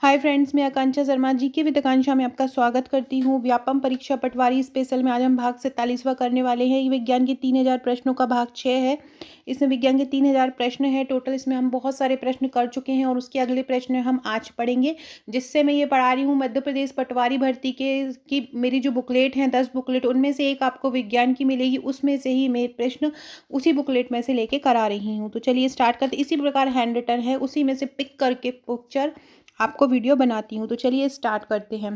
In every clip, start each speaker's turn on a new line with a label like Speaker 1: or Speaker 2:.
Speaker 1: Hi friends, मैं आकांक्षा Sharma GK with आकांक्षा में आपका स्वागत करती हूँ। व्यापम परीक्षा पटवारी स्पेशल में आज हम भाग 47वां करने वाले हैं। ये विज्ञान के 3000 प्रश्नों का भाग 6 है। इसमें विज्ञान के 3000 प्रश्न है टोटल। इसमें हम बहुत सारे प्रश्न कर चुके हैं और उसके अगले प्रश्न हम आज पढ़ेंगे। जिससे मैं ये पढ़ा रही हूँ मध्य प्रदेश पटवारी भर्ती के की मेरी जो बुकलेट हैं 10 बुकलेट, उनमें से एक आपको विज्ञान की मिलेगी। उसमें से ही मैं प्रश्न उसी बुकलेट में से लेके करा रही हूँ। तो चलिए स्टार्ट करते। इसी प्रकार हैंड रिटन है, उसी में से पिक करके पिक्चर आपको वीडियो बनाती हूँ। तो चलिए स्टार्ट करते हैं।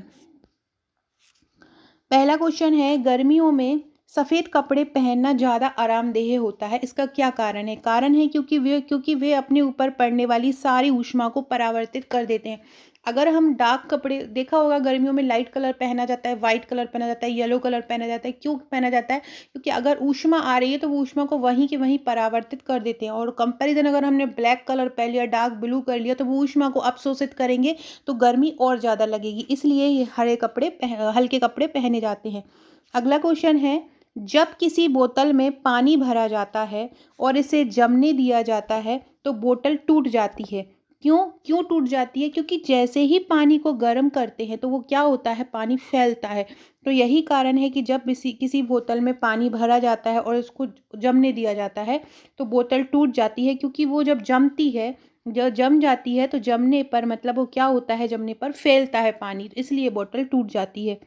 Speaker 1: पहला क्वेश्चन है, गर्मियों में सफ़ेद कपड़े पहनना ज़्यादा आरामदेह होता है, इसका क्या कारण है? कारण है क्योंकि वे अपने ऊपर पड़ने वाली सारी ऊष्मा को परावर्तित कर देते हैं। अगर हम डार्क कपड़े, देखा होगा गर्मियों में लाइट कलर पहना जाता है, वाइट कलर पहना जाता है, येलो कलर पहना जाता है। क्यों पहना जाता है? क्योंकि अगर ऊष्मा आ रही है तो वो ऊष्मा को वहीं के वहीं परावर्तित कर देते हैं। और कंपैरिजन अगर हमने ब्लैक कलर पहन लिया, डार्क ब्लू कर लिया, तो वो ऊष्मा को अवशोषित करेंगे, तो गर्मी और ज़्यादा लगेगी। इसलिए ये हल्के कपड़े पहने जाते हैं। अगला क्वेश्चन है, जब किसी बोतल में पानी भरा जाता है और इसे जमने दिया जाता है तो बोतल टूट जाती है। क्यों क्यों टूट जाती है? क्योंकि जैसे ही पानी को गर्म करते हैं तो वो क्या होता है, पानी फैलता है। तो यही कारण है कि जब किसी किसी बोतल में पानी भरा जाता है और उसको जमने दिया जाता है तो बोतल टूट जाती है। क्योंकि वो जब जमती है, जब जम जाती है तो जमने पर मतलब वो क्या होता है, जमने पर फैलता है पानी, इसलिए बोतल टूट जाती है।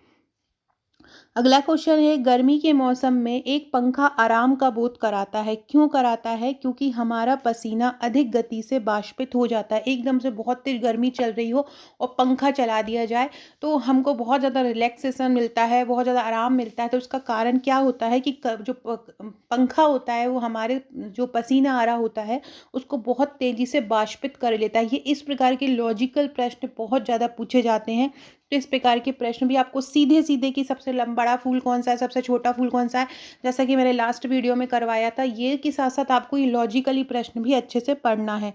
Speaker 1: अगला क्वेश्चन है, गर्मी के मौसम में एक पंखा आराम का बोध कराता है। क्यों कराता है? क्योंकि हमारा पसीना अधिक गति से बाष्पित हो जाता है। एकदम से बहुत तेज गर्मी चल रही हो और पंखा चला दिया जाए तो हमको बहुत ज़्यादा रिलैक्सेशन मिलता है, बहुत ज़्यादा आराम मिलता है। तो उसका कारण क्या होता है कि पंखा होता है वो हमारे जो पसीना आ रहा होता है उसको बहुत तेज़ी से बाष्पित कर लेता है। ये इस प्रकार के लॉजिकल प्रश्न बहुत ज़्यादा पूछे जाते हैं। तो इस प्रकार के प्रश्न भी आपको सीधे सीधे कि सबसे बड़ा फूल कौन सा है, सबसे छोटा फूल कौन सा है, जैसा कि मैंने लास्ट वीडियो में करवाया था, ये के साथ साथ आपको ये लॉजिकली प्रश्न भी अच्छे से पढ़ना है।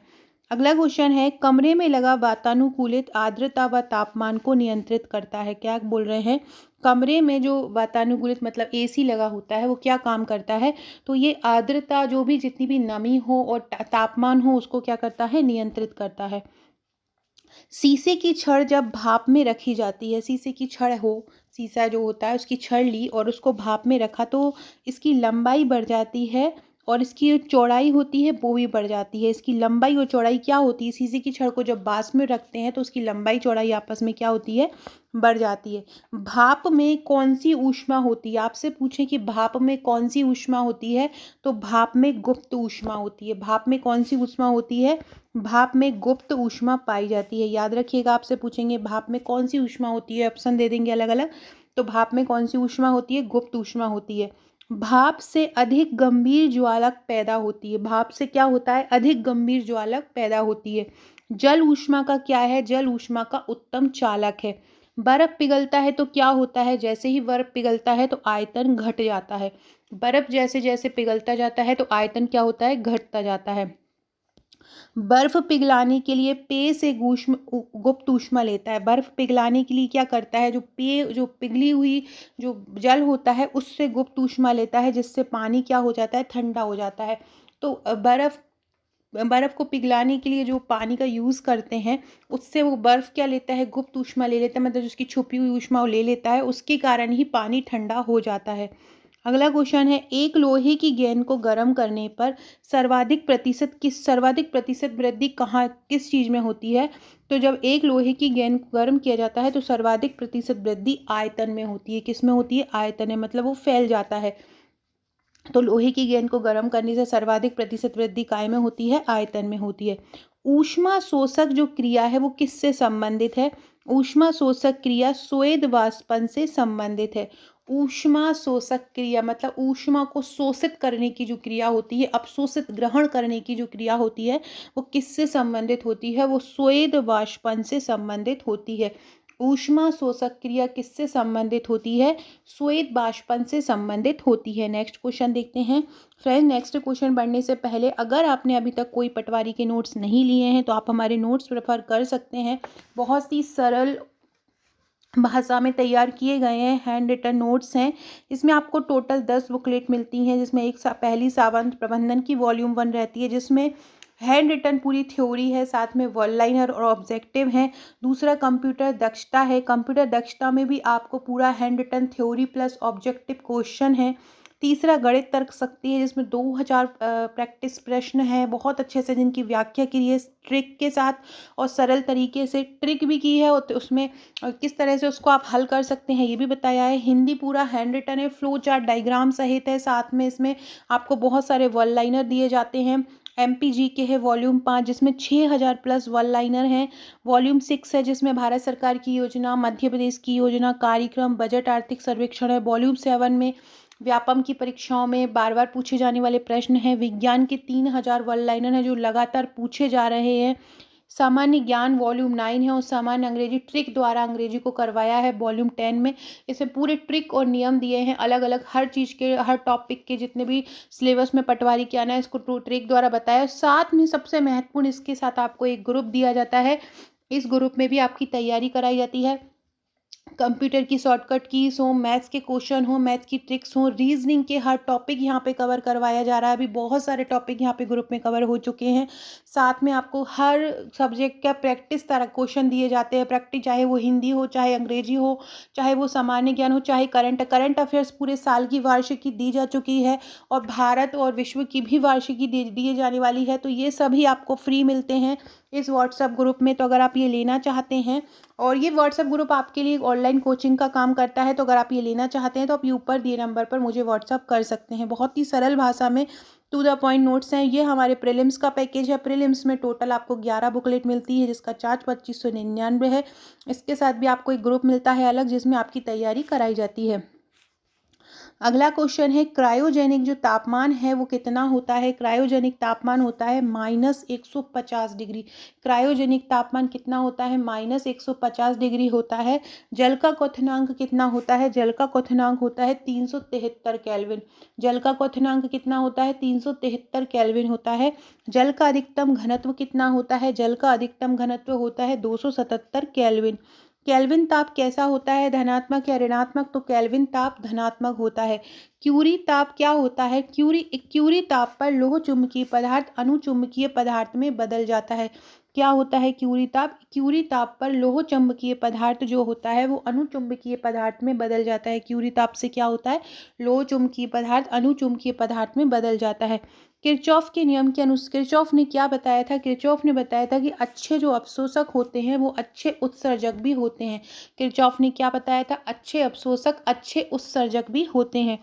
Speaker 1: अगला क्वेश्चन है, कमरे में लगा वातानुकूलित आर्द्रता व तापमान को नियंत्रित करता है। क्या बोल रहे हैं? कमरे में जो वातानुकूलित मतलब एसी लगा होता है वो क्या काम करता है? तो ये आर्द्रता, जो भी जितनी भी नमी हो और तापमान हो, उसको क्या करता है, नियंत्रित करता है। शीशे की छड़ जब भाप में रखी जाती है, शीशे की छड़ हो, शीशा जो होता है उसकी छड़ ली और उसको भाप में रखा तो इसकी लंबाई बढ़ जाती है और इसकी जो चौड़ाई होती है वो भी बढ़ जाती है। इसकी लंबाई और चौड़ाई क्या होती है? शीशे की छड़ को जब बांस में रखते हैं तो उसकी लंबाई चौड़ाई आपस में क्या होती है, बढ़ जाती है। भाप में कौन सी ऊष्मा होती है? आपसे पूछें कि भाप में कौन सी ऊष्मा होती है, तो भाप में गुप्त ऊष्मा होती है। भाप में कौन सी ऊष्मा होती है? भाप में गुप्त ऊष्मा पाई जाती है। याद रखिएगा, आपसे पूछेंगे भाप में कौन सी ऊष्मा होती है, ऑप्शन दे देंगे अलग अलग। तो भाप में कौन सी ऊष्मा होती है? गुप्त ऊष्मा होती है। भाप से अधिक गंभीर ज्वालक पैदा होती है। भाप से क्या होता है? अधिक गंभीर ज्वालक पैदा होती है। जल ऊष्मा का क्या है? जल ऊष्मा का उत्तम चालक है। बर्फ पिघलता है तो क्या होता है? जैसे ही बर्फ पिघलता है तो आयतन घट जाता है। बर्फ जैसे जैसे पिघलता जाता है तो आयतन क्या होता है, घटता जाता है। बर्फ पिघलाने के लिए पेय से गुप्त ऊष्मा लेता है। बर्फ पिघलाने के लिए क्या करता है, जो पिघली हुई जो जल होता है उससे गुप्त ऊष्मा लेता है, जिससे पानी क्या हो जाता है, ठंडा हो जाता है। तो बर्फ को पिघलाने के लिए जो पानी का यूज़ करते हैं उससे वो बर्फ क्या लेता है, गुप्त ऊष्मा ले लेता है, मतलब जिसकी छुपी हुई ऊष्मा वो ले लेता है, उसके कारण ही पानी ठंडा हो जाता है। अगला क्वेश्चन है, एक लोहे की गेंद को गर्म करने पर सर्वाधिक प्रतिशत वृद्धि किस चीज़ में होती है? तो जब एक लोहे की गेंद को गर्म किया जाता है तो सर्वाधिक प्रतिशत वृद्धि आयतन में होती है। किस में होती है? आयतन में, मतलब वो फैल जाता है। तो लोहे की गेंद को गर्म करने से सर्वाधिक प्रतिशत वृद्धि काय में होती है? आयतन में होती है। ऊष्मा शोषक जो क्रिया है वो किससे संबंधित है? ऊष्मा शोषक क्रिया स्वेद वाष्पन से संबंधित है। ऊष्मा शोषक क्रिया मतलब ऊष्मा को शोषित करने की जो क्रिया होती है, अपशोषित ग्रहण करने की जो क्रिया होती है, वो किससे संबंधित होती है? वो स्वेद वाष्पन से संबंधित होती है। ऊष्मा शोषक क्रिया किससे संबंधित होती है? श्वेत वाष्पन से संबंधित होती है। नेक्स्ट क्वेश्चन देखते हैं। फ्रेंड, नेक्स्ट क्वेश्चन पढ़ने से पहले अगर आपने अभी तक कोई पटवारी के नोट्स नहीं लिए हैं तो आप हमारे नोट्स प्रेफर कर सकते हैं। बहुत ही सरल भाषा में तैयार किए गए हैं, हैंड रिटन नोट्स हैं। इसमें आपको टोटल 10 बुकलेट मिलती हैं, जिसमें पहली सावंत प्रबंधन की वॉल्यूम 1 रहती है, जिसमें हैंड रिटन पूरी थ्योरी है, साथ में वन लाइनर और ऑब्जेक्टिव हैं। दूसरा कंप्यूटर दक्षता है, कंप्यूटर दक्षता में भी आपको पूरा handwritten theory plus objective question है। तीसरा गणित तर्क शक्ति है, जिसमें 2000 प्रैक्टिस प्रश्न हैं बहुत अच्छे से, जिनकी व्याख्या की है ट्रिक के साथ और सरल तरीके से, ट्रिक भी की है और तो उसमें किस तरह से उसको आप हल कर सकते हैं ये भी बताया है। हिंदी पूरा हैंड रिटन है, फ्लो चार्ट डायग्राम सहित है, साथ में इसमें आपको बहुत सारे वन लाइनर दिए जाते हैं। एमपीजी के है वॉल्यूम 5, जिसमें 6000 प्लस वन लाइनर हैं। वॉल्यूम 6 है, जिसमें भारत सरकार की योजना, मध्य प्रदेश की योजना, कार्यक्रम, बजट, आर्थिक सर्वेक्षण है। वॉल्यूम 7 में व्यापम की परीक्षाओं में बार बार पूछे जाने वाले प्रश्न हैं। विज्ञान के 3000 वन लाइनर हैं जो लगातार पूछे जा रहे हैं। सामान्य ज्ञान वॉल्यूम 9 है और सामान्य अंग्रेजी ट्रिक द्वारा अंग्रेजी को करवाया है वॉल्यूम 10 में। इसमें पूरे ट्रिक और नियम दिए हैं अलग अलग, हर चीज़ के, हर टॉपिक के, जितने भी सिलेबस में पटवारी क्या आना है इसको ट्रिक द्वारा बताया। साथ में सबसे महत्वपूर्ण, इसके साथ आपको एक ग्रुप दिया जाता है, इस ग्रुप में भी आपकी तैयारी कराई जाती है। कंप्यूटर की शॉर्टकट कीज हो, मैथ्स के क्वेश्चन हो, मैथ की ट्रिक्स हो, रीजनिंग के हर टॉपिक यहाँ पे कवर करवाया जा रहा है। अभी बहुत सारे टॉपिक यहाँ पे ग्रुप में कवर हो चुके हैं। साथ में आपको हर सब्जेक्ट का प्रैक्टिस तरह क्वेश्चन दिए जाते हैं। प्रैक्टिस चाहे वो हिंदी हो, चाहे अंग्रेजी हो, चाहे वो सामान्य ज्ञान हो, चाहे करंट अफेयर्स पूरे साल की वार्षिकी दी जा चुकी है और भारत और विश्व की भी वार्षिकी दिए जाने वाली है। तो ये सभी आपको फ्री मिलते हैं इस व्हाट्सएप ग्रुप में। तो अगर आप ये लेना चाहते हैं, और ये व्हाट्सएप ग्रुप आपके लिए ऑनलाइन कोचिंग का काम करता है, तो अगर आप ये लेना चाहते हैं तो आप ये ऊपर दिए नंबर पर मुझे व्हाट्सएप कर सकते हैं। बहुत ही सरल भाषा में टू द पॉइंट नोट्स हैं। ये हमारे प्रीलिम्स का पैकेज है। प्रीलिम्स में टोटल आपको 11 बुकलेट मिलती है, जिसका चार्ज 2599 है। इसके साथ भी आपको एक ग्रुप मिलता है अलग, जिसमें आपकी तैयारी कराई जाती है। अगला क्वेश्चन है, क्रायोजेनिक जो तापमान है वो कितना होता है? क्रायोजेनिक तापमान होता है -150 डिग्री। क्रायोजेनिक तापमान कितना होता है? -150 डिग्री होता है। जल का क्वथनांक कितना होता है? जल का क्वथनांक होता है 373 केल्विन। जल का क्वथनांक कितना होता है? 373 केल्विन होता है। जल का अधिकतम घनत्व कितना होता है? जल का अधिकतम घनत्व होता है 277 केल्विन। केल्विन ताप कैसा होता है? धनात्मक या ऋणात्मक? तो केल्विन ताप धनात्मक होता है। क्यूरी ताप क्या होता है? क्यूरी ताप पर लोह चुंबकीय पदार्थ अनुचुंबकीय पदार्थ में बदल जाता है। क्या होता है क्यूरी ताप? क्यूरी ताप पर लोह चुंबकीय पदार्थ जो होता है वो अनुचुंबकीय पदार्थ में बदल जाता है। क्यूरी ताप से क्या होता है? लोह चुंबकीय पदार्थ अनुचुंबकीय पदार्थ में बदल जाता है। किरचॉफ के नियम के अनुसार किरचॉफ ने क्या बताया था? किरचॉफ ने बताया था कि अच्छे जो अवशोषक होते हैं वो अच्छे उत्सर्जक भी होते हैं। किरचॉफ ने क्या बताया था? अच्छे अवशोषक अच्छे उत्सर्जक भी होते हैं।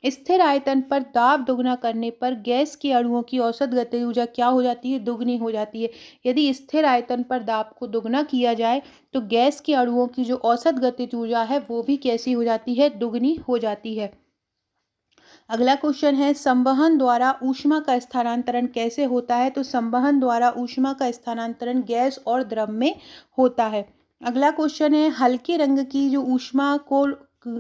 Speaker 1: स्थिर आयतन पर दाब दोगुना करने पर गैस के अणुओं की औसत गतिज ऊर्जा क्या हो जाती है? दुगनी हो जाती है। यदि स्थिर आयतन पर दाब को दोगुना किया जाए तो गैस के अणुओं की जो औसत गतिज ऊर्जा है वो भी कैसी हो जाती है? दुगनी हो जाती है। अगला क्वेश्चन है, संवहन द्वारा ऊष्मा का स्थानांतरण कैसे होता है? तो संवहन द्वारा ऊष्मा का स्थानांतरण गैस और द्रव में होता है। अगला क्वेश्चन है, हल्के रंग की जो ऊष्मा को,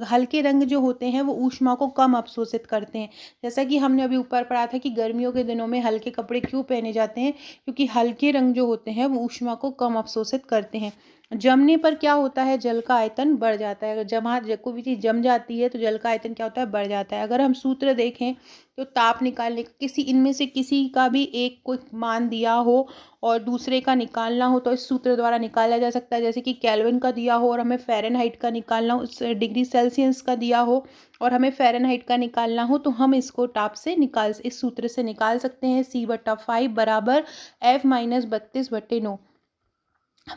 Speaker 1: हल्के रंग जो होते हैं वो ऊष्मा को कम अवशोषित करते हैं। जैसा कि हमने अभी ऊपर पढ़ा था कि गर्मियों के दिनों में हल्के कपड़े क्यों पहने जाते हैं? क्योंकि हल्के रंग जो होते हैं वो ऊष्मा को कम अवशोषित करते हैं। जमने पर क्या होता है? जल का आयतन बढ़ जाता है। अगर कोई भी चीज़ जम जाती है तो जल का आयतन क्या होता है? बढ़ जाता है। अगर हम सूत्र देखें तो ताप निकालने का, किसी इनमें से किसी का भी एक कोई मान दिया हो और दूसरे का निकालना हो तो इस सूत्र द्वारा निकाला जा सकता है। जैसे कि केल्विन का दिया हो और हमें फ़ारेनहाइट का निकालना हो, डिग्री सेल्सियस का दिया हो और हमें फ़ारेनहाइट का निकालना हो, तो हम इसको ताप से इस सूत्र से निकाल सकते हैं। C/5 बराबर F-32/9।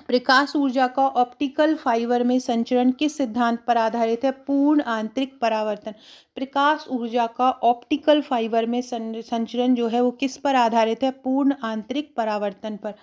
Speaker 1: प्रकाश ऊर्जा का ऑप्टिकल फाइबर में संचरण किस सिद्धांत पर आधारित है? पूर्ण आंतरिक परावर्तन। प्रकाश ऊर्जा का ऑप्टिकल फाइबर में संचरण जो है वो किस पर आधारित है? पूर्ण आंतरिक परावर्तन पर।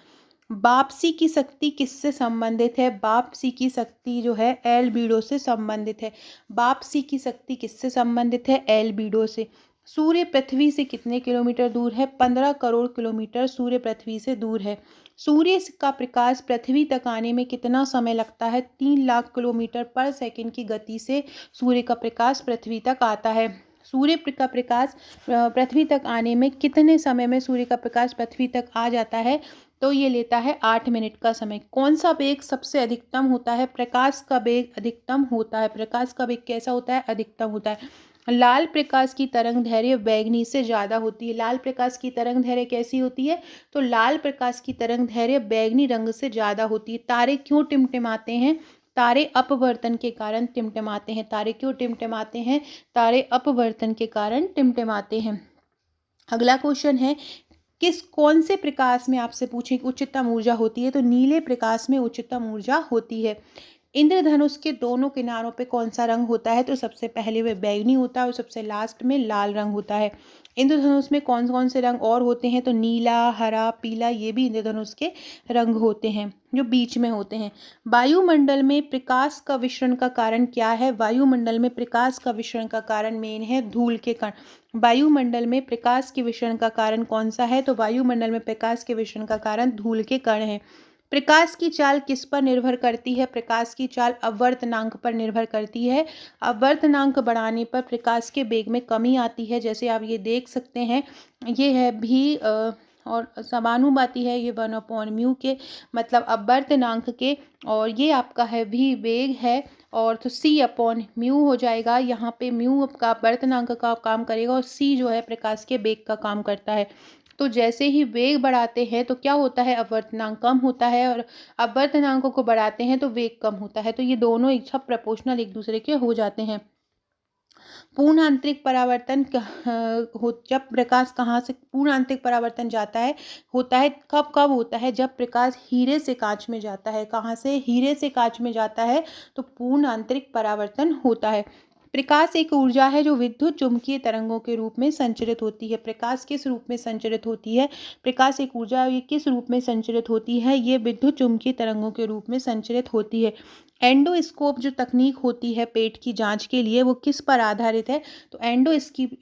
Speaker 1: वापसी की शक्ति किससे संबंधित है? वापसी की शक्ति जो है एल्बिडो से संबंधित है। वापसी की शक्ति किससे संबंधित है? एल्बिडो से। सूर्य पृथ्वी से कितने किलोमीटर दूर है? 15 करोड़ किलोमीटर सूर्य पृथ्वी से दूर है। सूर्य का प्रकाश पृथ्वी तक आने में कितना समय लगता है? 3 लाख किलोमीटर पर सेकंड की गति से सूर्य का प्रकाश पृथ्वी तक आता है। सूर्य का प्रकाश पृथ्वी तक आने में कितने समय में सूर्य का प्रकाश पृथ्वी तक आ जाता है? तो ये लेता है 8 मिनट का समय। कौन सा वेग सबसे अधिकतम होता है? प्रकाश का वेग अधिकतम होता है। प्रकाश का वेग कैसा होता है? अधिकतम होता है। लाल प्रकाश की तरंग दैर्घ्य बैंगनी से ज़्यादा होती है। लाल प्रकाश की तरंग दैर्घ्य कैसी होती है? तो लाल प्रकाश की तरंग दैर्घ्य बैंगनी रंग से ज़्यादा होती है। तारे क्यों टिमटिमाते हैं? तारे अपवर्तन के कारण टिमटिमाते हैं। तारे क्यों टिमटिमाते हैं? तारे अपवर्तन के कारण टिमटिमाते हैं। अगला क्वेश्चन है, कौन से प्रकाश में आपसे पूछे कि उच्चतम ऊर्जा होती है? तो नीले प्रकाश में उच्चतम ऊर्जा होती है। इंद्रधनुष के दोनों किनारों पे कौन सा रंग होता है? तो सबसे पहले वह बैंगनी होता है और सबसे लास्ट में लाल रंग होता है। इंद्रधनुष में कौन कौन से रंग और होते हैं? तो नीला, हरा, पीला, ये भी इंद्रधनुष के रंग होते हैं जो बीच में होते हैं। वायुमंडल में प्रकाश का विसरण का कारण क्या है? वायुमंडल में प्रकाश का विसरण का कारण मेन है धूल के कण। वायुमंडल में प्रकाश के विसरण का कारण कौन सा है? तो वायुमंडल में प्रकाश के विसरण का कारण धूल के कण है। प्रकाश की चाल किस पर निर्भर करती है? प्रकाश की चाल अपवर्तनांक पर निर्भर करती है। अपवर्तनांक बढ़ाने पर प्रकाश के वेग में कमी आती है, जैसे आप ये देख सकते हैं। ये है भी और समानुपाती है, ये 1/μ के, मतलब अपवर्तनांक के, और ये आपका है भी वेग है, और तो c/μ हो जाएगा। यहाँ पे म्यू आपका अपवर्तनांक का काम करेगा और c जो है प्रकाश के वेग का काम करता है। तो जैसे ही वेग बढ़ाते हैं तो क्या होता है? अपवर्तनांक कम होता है, और अपवर्तनांकों को बढ़ाते हैं तो वेग कम होता है। तो ये दोनों एक सब प्रपोर्शनल एक दूसरे के हो जाते हैं। पूर्ण आंतरिक परावर्तन जब प्रकाश कहाँ से पूर्ण आंतरिक परावर्तन जाता है होता है कब कब होता है? जब प्रकाश हीरे से कांच में जाता है। कहाँ से? हीरे से कांच में जाता है तो पूर्ण आंतरिक परावर्तन होता है। प्रकाश एक ऊर्जा है जो विद्युत चुम्बकीय तरंगों के रूप में संचरित होती है। प्रकाश किस रूप में संचरित होती है? प्रकाश एक ऊर्जा, ये किस रूप में संचरित होती है? ये विद्युत चुम्बकीय तरंगों के रूप में संचरित होती है। एंडोस्कोप जो तकनीक होती है पेट की जांच के लिए, वो किस पर आधारित है? तो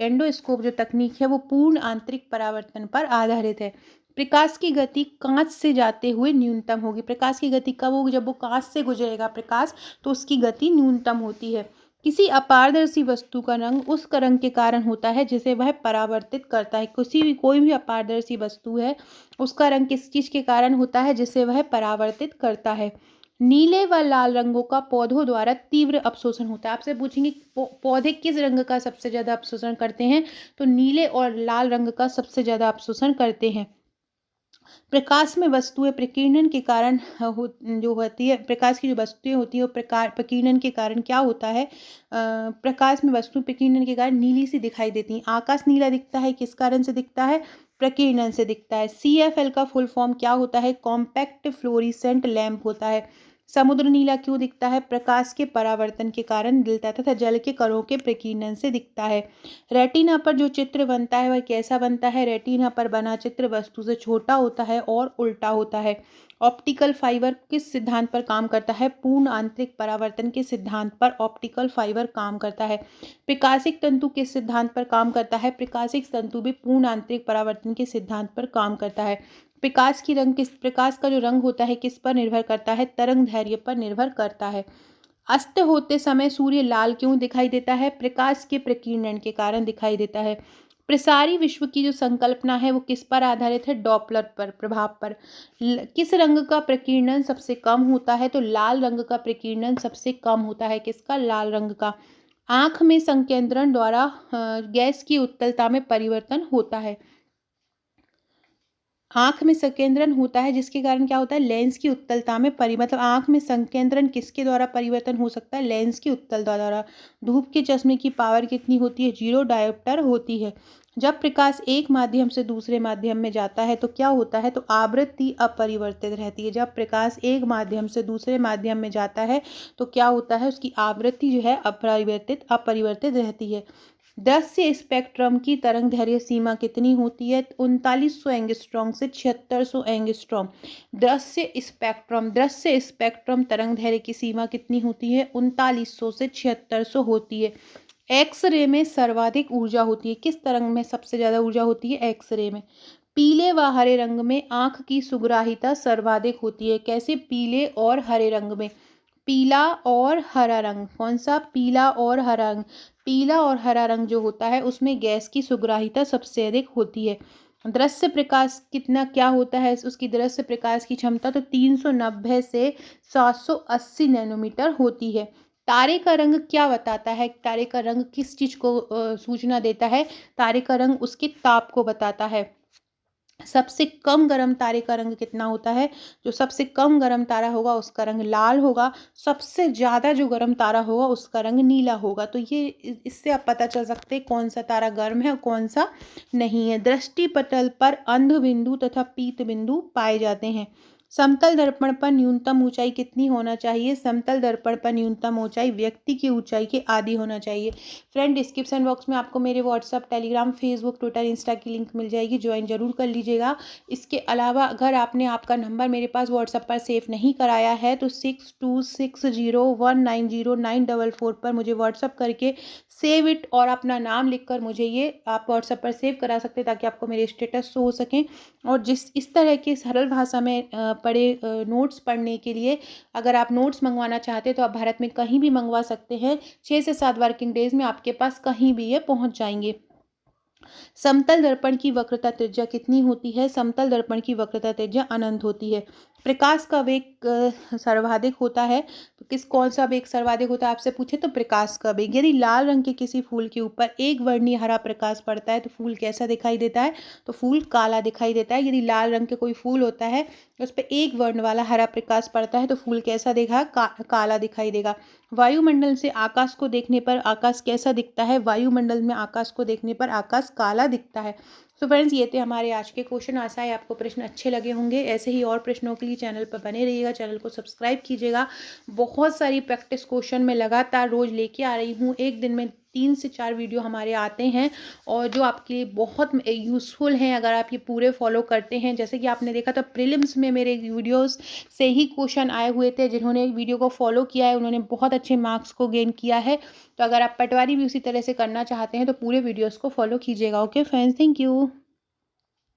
Speaker 1: एंडोस्कोप जो तकनीक है वो पूर्ण आंतरिक परावर्तन पर आधारित है। प्रकाश की गति कांच से जाते हुए न्यूनतम होगी। प्रकाश की गति कब होगी? जब वो कांच से गुजरेगा प्रकाश, तो उसकी गति न्यूनतम होती है। किसी अपारदर्शी वस्तु का रंग उस रंग के कारण होता है जिसे वह परावर्तित करता है। कोई भी अपारदर्शी वस्तु है, उसका रंग किस चीज के कारण होता है? जिसे वह परावर्तित करता है। नीले व लाल रंगों का पौधों द्वारा तीव्र अवशोषण होता है। आपसे पूछेंगे पौधे किस रंग का सबसे ज्यादा अवशोषण करते हैं? तो नीले और लाल रंग का सबसे ज्यादा अवशोषण करते हैं। प्रकाश में वस्तुएं प्रकीर्णन के कारण जो होती है, प्रकाश की जो वस्तुएं होती है वो प्रकीर्णन के कारण क्या होता है? प्रकाश में वस्तु प्रकीर्णन के कारण नीली सी दिखाई देती हैं। आकाश नीला दिखता है, किस कारण से दिखता है? प्रकीर्णन से दिखता है। CFL का फुल फॉर्म क्या होता है? कॉम्पैक्ट फ्लोरिसेंट लैंप होता है। समुद्र नीला क्यों दिखता है? प्रकाश के परावर्तन के कारण दिखता है तथा जल के कणों के प्रकीर्णन से दिखता है। रेटिना पर जो चित्र बनता है वह कैसा बनता है? रेटिना पर बना चित्र वस्तु से छोटा होता है और उल्टा होता है। ऑप्टिकल फाइबर किस सिद्धांत पर काम करता है? पूर्ण आंतरिक परावर्तन के सिद्धांत पर ऑप्टिकल फाइबर काम करता है। प्रकाशिक तंतु किस सिद्धांत पर काम करता है? प्रकाशिक तंतु भी पूर्ण आंतरिक परावर्तन के सिद्धांत पर काम करता है। प्रकाश का जो रंग होता है किस पर निर्भर करता है? तरंग दैर्घ्य पर निर्भर करता है। अस्त होते समय सूर्य लाल क्यों दिखाई देता है? प्रकाश के प्रकीर्णन के कारण दिखाई देता है। प्रसारी विश्व की जो संकल्पना है वो किस पर आधारित है? डॉपलर पर प्रभाव पर। किस रंग का प्रकीर्णन सबसे कम होता है? तो लाल रंग का प्रकीर्णन सबसे कम होता है। किसका? लाल रंग का। आंख में संकेंद्रण द्वारा गैस की उत्तलता में परिवर्तन होता है। आंख में संकेंद्रण होता है जिसके कारण क्या होता है? लेंस की उत्तलता में मतलब आंख में संकेंद्रण किसके द्वारा परिवर्तन हो सकता है? लेंस की उत्तलता द्वारा। धूप के चश्मे की पावर कितनी होती है? 0 डायोप्टर होती है। जब प्रकाश एक माध्यम से दूसरे माध्यम में जाता है तो क्या होता है? तो आवृत्ति अपरिवर्तित रहती है। जब प्रकाश एक माध्यम से दूसरे माध्यम में जाता है तो क्या होता है? उसकी आवृत्ति जो है अपरिवर्तित रहती है। दृश्य स्पेक्ट्रम की तरंग दैर्घ्य सीमा कितनी होती है? 3900 एंगस्ट्रॉम से 7600 एंगस्ट्रॉम। दृश्य स्पेक्ट्रम तरंग दैर्घ्य की सीमा कितनी होती है? 3900 से 7600 होती है। एक्स-रे में सर्वाधिक ऊर्जा होती है। किस तरंग में सबसे ज्यादा ऊर्जा होती है? एक्स-रे में। पीले व हरे रंग में आंख की सुग्राहिता सर्वाधिक होती है। कैसे? पीले और हरे रंग में। पीला और हरा रंग, कौन सा? पीला और हरा रंग। पीला और हरा रंग जो होता है उसमें गैस की सुग्राहिता सबसे अधिक होती है। दृश्य प्रकाश कितना क्या होता है? उसकी दृश्य प्रकाश की क्षमता तो 390 से 780 नैनोमीटर होती है। तारे का रंग क्या बताता है? तारे का रंग किस चीज़ को सूचना देता है? तारे का रंग उसके ताप को बताता है। सबसे कम गर्म तारे का रंग कितना होता है? जो सबसे कम गर्म तारा होगा उसका रंग लाल होगा, सबसे ज़्यादा जो गर्म तारा होगा उसका रंग नीला होगा। तो ये इससे आप पता चल सकते हैं कौन-सा तारा गर्म है और कौन-सा नहीं है। दृष्टि पटल पर अंध बिंदु तथा पीत बिंदु पाए जाते हैं। समतल दर्पण पर न्यूनतम ऊँचाई कितनी होना चाहिए? समतल दर्पण पर न्यूनतम ऊँचाई व्यक्ति की ऊँचाई के आधी होना चाहिए। फ्रेंड, डिस्क्रिप्शन बॉक्स में आपको मेरे WhatsApp, Telegram, Facebook, Twitter, Insta की लिंक मिल जाएगी, ज्वाइन ज़रूर कर लीजिएगा। इसके अलावा अगर आपने आपका नंबर मेरे पास व्हाट्सअप पर सेव नहीं कराया है तो 6260190944 पर मुझे व्हाट्सअप करके सेव इट और अपना नाम लिखकर मुझे ये आप व्हाट्सएप पर सेव करा सकते हैं ताकि आपको मेरे स्टेटस शो हो सकें। और इस तरह के सरल भाषा में पढ़े नोट्स पढ़ने के लिए अगर आप नोट्स मंगवाना चाहते हैं तो आप भारत में कहीं भी मंगवा सकते हैं। 6 से 7 वर्किंग डेज़ में आपके पास कहीं भी ये पहुँच जाएँगे। समतल दर्पण की वक्रता त्रिज्या कितनी होती है? समतल दर्पण की वक्रता त्रिज्या अनंत होती है। प्रकाश का वेग सर्वाधिक होता है। तो कौन सा वेग सर्वाधिक होता है आपसे पूछे तो प्रकाश का वेग। यदि लाल रंग के किसी फूल के ऊपर एक वर्णीय हरा प्रकाश पड़ता है तो फूल कैसा दिखाई देता है? तो फूल काला दिखाई देता है। यदि लाल रंग के कोई फूल होता है उस पर एक वर्ण वाला हरा प्रकाश पड़ता है तो फूल कैसा देगा? काला दिखाई देगा। वायुमंडल से आकाश को देखने पर आकाश कैसा दिखता है? वायुमंडल में आकाश को देखने पर आकाश काला दिखता है। सो फ्रेंड्स, ये थे हमारे आज के क्वेश्चन। आशा है आपको प्रश्न अच्छे लगे होंगे। ऐसे ही और प्रश्नों के लिए चैनल पर बने रहिएगा, चैनल को सब्सक्राइब कीजिएगा। बहुत सारी प्रैक्टिस क्वेश्चन मैं लगातार रोज लेके आ रही हूँ। एक दिन में 3 से 4 वीडियो हमारे आते हैं और जो आपके लिए बहुत यूज़फुल हैं अगर आप ये पूरे फॉलो करते हैं। जैसे कि आपने देखा था प्रीलिम्स में मेरे वीडियोस से ही क्वेश्चन आए हुए थे। जिन्होंने वीडियो को फॉलो किया है उन्होंने बहुत अच्छे मार्क्स को गेन किया है। तो अगर आप पटवारी भी उसी तरह से करना चाहते हैं तो पूरे वीडियोस को फॉलो कीजिएगा। Okay friends, thank you.